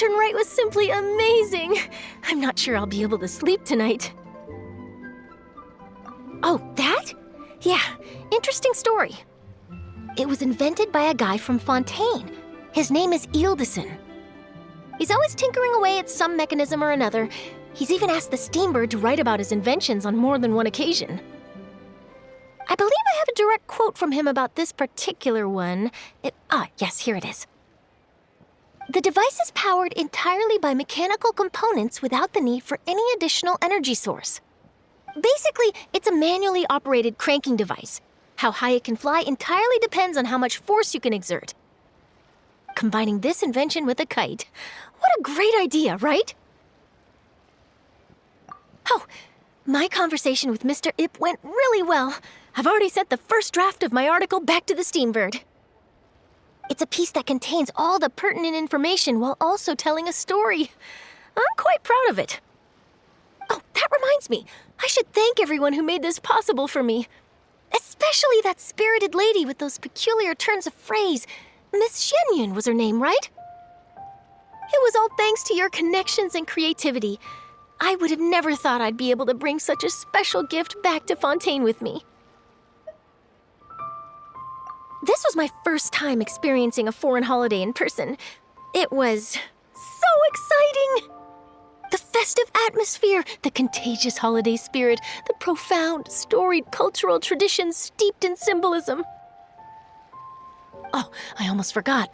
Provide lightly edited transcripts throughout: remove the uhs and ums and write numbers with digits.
lantern rite was simply amazing. I'm not sure I'll be able to sleep tonight. Oh, that? Yeah, interesting story. It was invented by a guy from Fontaine. His name is Ildison. He's always tinkering away at some mechanism or another. He's even asked the Steambird to write about his inventions on more than one occasion. I believe I have a direct quote from him about this particular one. Yes, here it is. The device is powered entirely by mechanical components without the need for any additional energy source. Basically, it's a manually operated cranking device. How high it can fly entirely depends on how much force you can exert. Combining this invention with a kite. What a great idea, right? Oh, my conversation with Mr. Ip went really well. I've already sent the first draft of my article back to the Steambird. It's a piece that contains all the pertinent information while also telling a story. I'm quite proud of it. Oh, that reminds me. I should thank everyone who made this possible for me. Especially that spirited lady with those peculiar turns of phrase. Miss Shenyun was her name, right? It was all thanks to your connections and creativity. I would have never thought I'd be able to bring such a special gift back to Fontaine with me. This was my first time experiencing a foreign holiday in person. It was so exciting! The festive atmosphere, the contagious holiday spirit, the profound, storied cultural traditions steeped in symbolism. Oh, I almost forgot.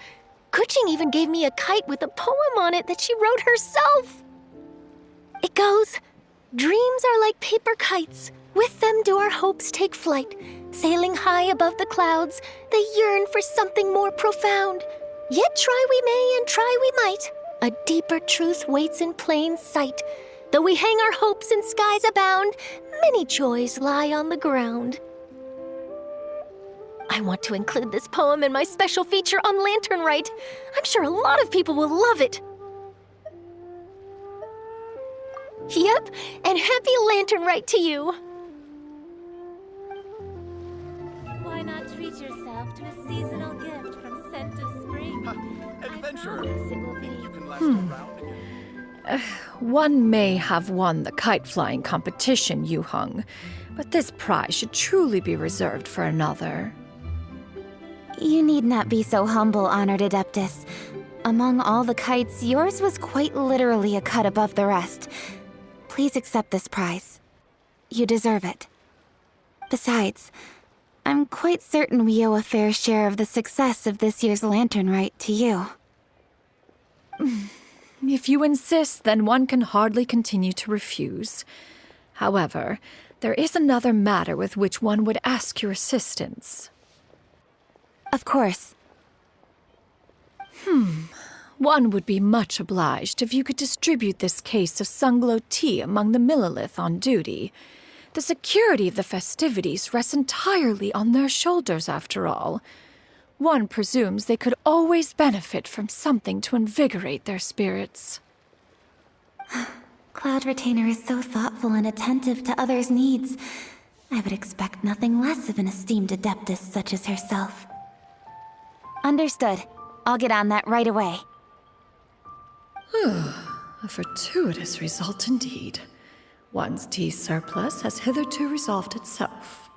Kuching even gave me a kite with a poem on it that she wrote herself. It goes, "Dreams are like paper kites. With them do our hopes take flight. Sailing high above the clouds, they yearn for something more profound. Yet try we may and try we might. A deeper truth waits in plain sight. Though we hang our hopes in skies abound, many joys lie on the ground." I want to include this poem in my special feature on Lantern Rite. I'm sure a lot of people will love it. Yep, and happy Lantern Rite to you. Why not treat yourself to a seasonal gift from scent of spring? Adventurer, I promise it will be. you can last around again. One may have won the kite-flying competition, Yu Hung, but this prize should truly be reserved for another. You need not be so humble, Honored Adeptus. Among all the kites, yours was quite literally a cut above the rest. Please accept this prize. You deserve it. Besides, I'm quite certain we owe a fair share of the success of this year's Lantern Rite to you. If you insist, then one can hardly continue to refuse. However, there is another matter with which one would ask your assistance. Of course. One would be much obliged if you could distribute this case of Sunglow tea among the Millilith on duty. The security of the festivities rests entirely on their shoulders, after all. One presumes they could always benefit from something to invigorate their spirits. Cloud Retainer is so thoughtful and attentive to others' needs. I would expect nothing less of an esteemed Adeptus such as herself. Understood. I'll get on that right away. A fortuitous result indeed. One's tea surplus has hitherto resolved itself.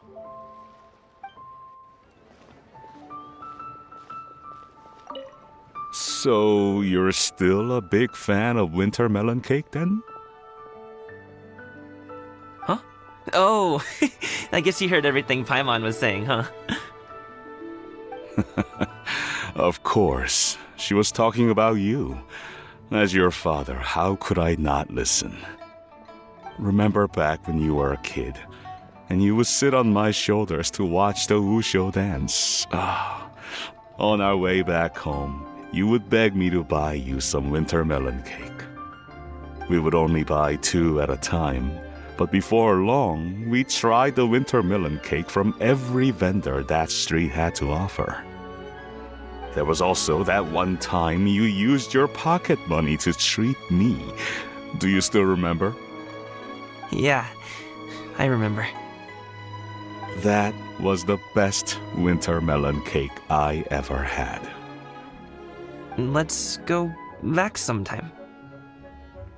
So, you're still a big fan of winter melon cake, then? Huh? Oh, I guess you heard everything Paimon was saying, huh? Of course. She was talking about you. As your father, how could I not listen? Remember back when you were a kid, and you would sit on my shoulders to watch the Wushu dance. On our way back home, you would beg me to buy you some winter melon cake. We would only buy 2 at a time, but before long, we tried the winter melon cake from every vendor that street had to offer. There was also that one time you used your pocket money to treat me. Do you still remember? Yeah, I remember. That was the best winter melon cake I ever had. Let's go back sometime.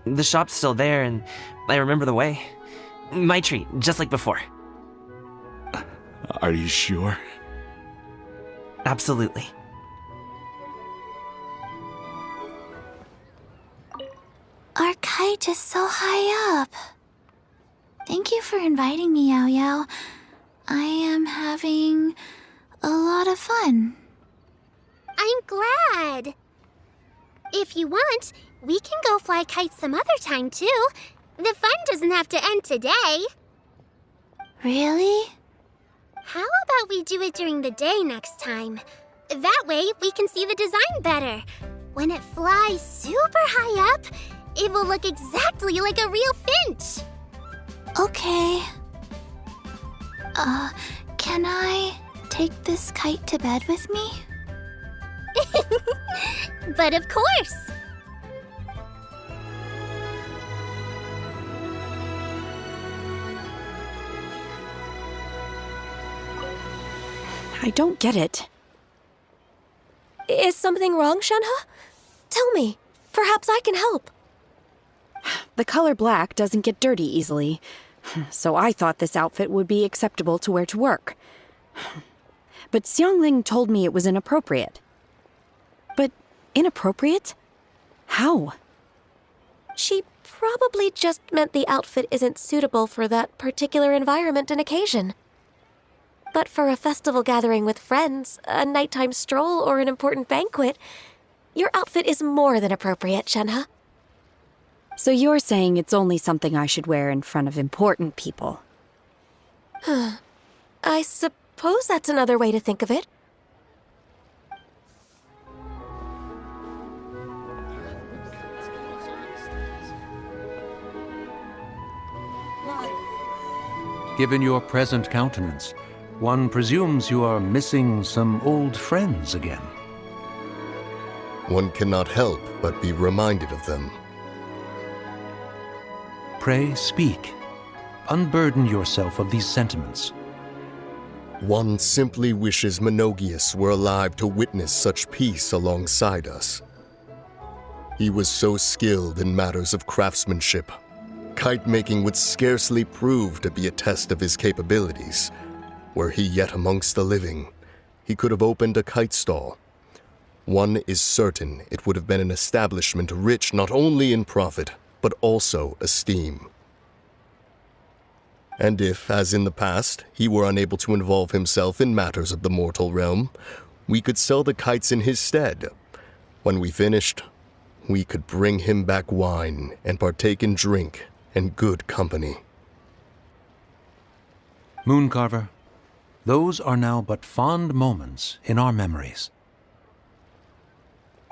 The shop's still there, and I remember the way. My treat, just like before. Are you sure? Absolutely. Our kite is so high up. Thank you for inviting me, Yao Yao. I am having a lot of fun. I'm glad. If you want, we can go fly kites some other time, too. The fun doesn't have to end today. Really? How about we do it during the day next time? That way, we can see the design better. When it flies super high up, it will look exactly like a real finch. Okay. Can I take this kite to bed with me? But of course. I don't get it. Is something wrong, Shenhe? Tell me. Perhaps I can help. The color black doesn't get dirty easily, so I thought this outfit would be acceptable to wear to work. But Xiangling told me it was inappropriate. But inappropriate? How? She probably just meant the outfit isn't suitable for that particular environment and occasion. But for a festival gathering with friends, a nighttime stroll, or an important banquet, your outfit is more than appropriate, Shenhe. So you're saying it's only something I should wear in front of important people? I suppose that's another way to think of it. Given your present countenance, one presumes you are missing some old friends again. One cannot help but be reminded of them. Pray speak. Unburden yourself of these sentiments. One simply wishes Menogius were alive to witness such peace alongside us. He was so skilled in matters of craftsmanship. Kite making would scarcely prove to be a test of his capabilities. Were he yet amongst the living, he could have opened a kite stall. One is certain it would have been an establishment rich not only in profit, but also esteem. And if, as in the past, he were unable to involve himself in matters of the mortal realm, we could sell the kites in his stead. When we finished, we could bring him back wine and partake in drink and good company. Mooncarver, those are now but fond moments in our memories.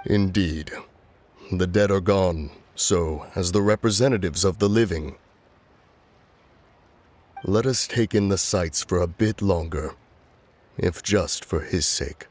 Indeed. The dead are gone, so as the representatives of the living. Let us take in the sights for a bit longer, if just for his sake.